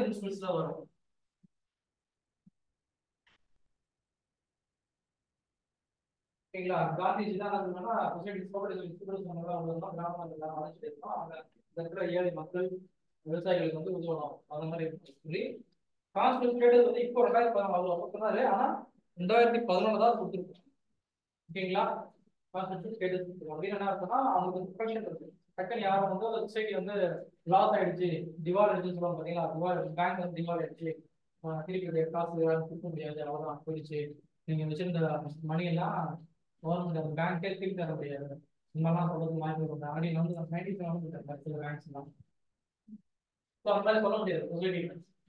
Speaker 1: பிரின்சிபல்ஸ்ல வரும். ஓகேங்களா. காந்திஜி தான் சொன்னா சொசைட்டி கிராமங்கள் அழைச்சிட்டு இருக்கோம். அங்க இருக்கிற ஏழை மக்கள் விவசாயிகளுக்கு வந்து உதவணும் அந்த மாதிரி சொல்லி கான்ஸ்டிடியூஷன் வந்து இப்போ 2016 சொன்னாரு. ஆனா 2011 தான் கொடுத்துருக்கோம். ஓகேங்களா. கான்ஸ்டிடியூஷன் ஸ்டேட்டஸ் அப்படின்னு என்ன இருக்குன்னா அவங்களுக்கு ப்ரொடெக்ஷன் இருக்கு. டக்குன்னு யாரும் வந்து சொசைட்டி வந்து லாஸ் ஆயிடுச்சு திவால் ஆயிடுச்சுன்னு சொல்லுவாங்க பார்த்தீங்களா. திவால் பேங்க் வந்து திவால் ஆயிடுச்சு திருப்பி காசு கொடுக்க முடியாது அவ்வளோதான் போயிடுச்சு நீங்க வச்சிருந்த மணி எல்லாம் கவர்மெண்ட் பேங்க்கே திருப்பி தர முடியாது இந்த மாதிரிலாம் சொல்றது வாங்கி கொடுங்க அப்படின்னு வந்து 97 சில பேங்க்ஸ் எல்லாம் அந்த மாதிரி சொல்ல முடியாது சொசைட்டி.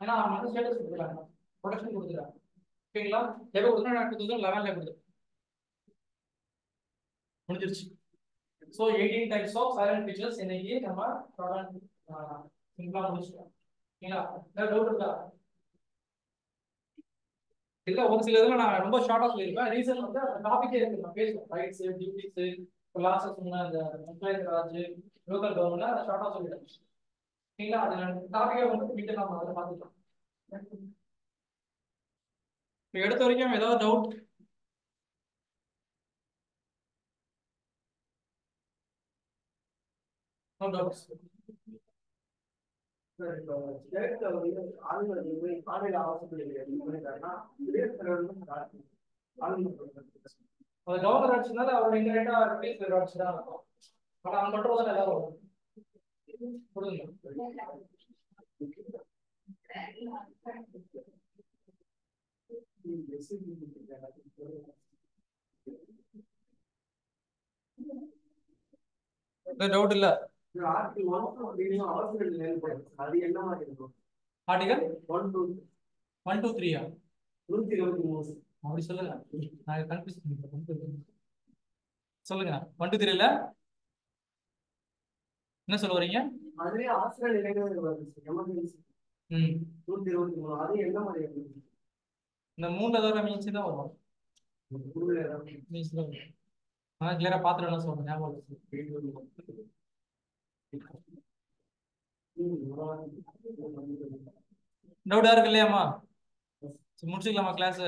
Speaker 1: ஏன்னா அவங்க வந்து ஸ்டேட்டஸ் கொடுத்துருக்காங்க ப்ரொடெக்ஷன் கொடுத்துருக்காங்க. ஓகேங்களா. எப்போ கொடுத்தா 2011 கொடுத்து முடிஞ்சிருச்சு. So 18 types of silent features இன்னைக்கு நம்ம சிம்பிளா முடிச்சிட்டோம். ஓகேங்களா. டவுட் இருக்கா? இல்ல ஒரு சில இதுல நான் ரொம்ப ஷார்ட்டா சொல்லியிருப்பேன். ரீசன் வந்து அந்த டாபிக்கே இருக்கு நான் பேசுவேன். ரைட்ஸ் டியூட்டிஸ் கிளாஸஸ் அந்த பஞ்சாயத்து ராஜ் லோக்கல் கவர்மெண்ட் ஷார்ட்டா சொல்லிட்டேன். ஓகேங்களா. அது டாபிக்கே வந்து மீட்டர் நம்ம அதை பார்த்துக்கலாம். எடுத்த வரைக்கும் ஏதாவது டவுட்? No doubts. அது கவர்னர் ஆட்சினால அவர் இன்டர்நெட்டா ரிலீஸ் ஆட்சி தான் இருக்கும். ஆனா அவங்க கண்ட்ரோல் தான் எல்லாரும் வரும். புரியுதுங்க. டவுட் இல்ல. ஆர்டிகல் 1 2 3 அப்படி சொல்லுங்க. நான் கன்ஃபியூஸ் பண்ணிட்டேன். சொல்லுங்க 1 2 3 இல்ல என்ன சொல்ல வரீங்க?
Speaker 3: அதுவே ஆசிரியர் நிலைகள் வருது எமர்ஜென்சி 123 அது என்ன மாதிரி இருக்கு?
Speaker 1: இந்த 3 தடவை மீன்ஸ் தான் வரும். மீன்ஸ் தான் வரும். நான் கிளியரா பாத்துறேன்னு சொல்றேன். ஞாபகம் இருக்கு. டவுட் இருக்கு இல்லையாமா? முடிச்சுக்கலாமா கிளாஸ்?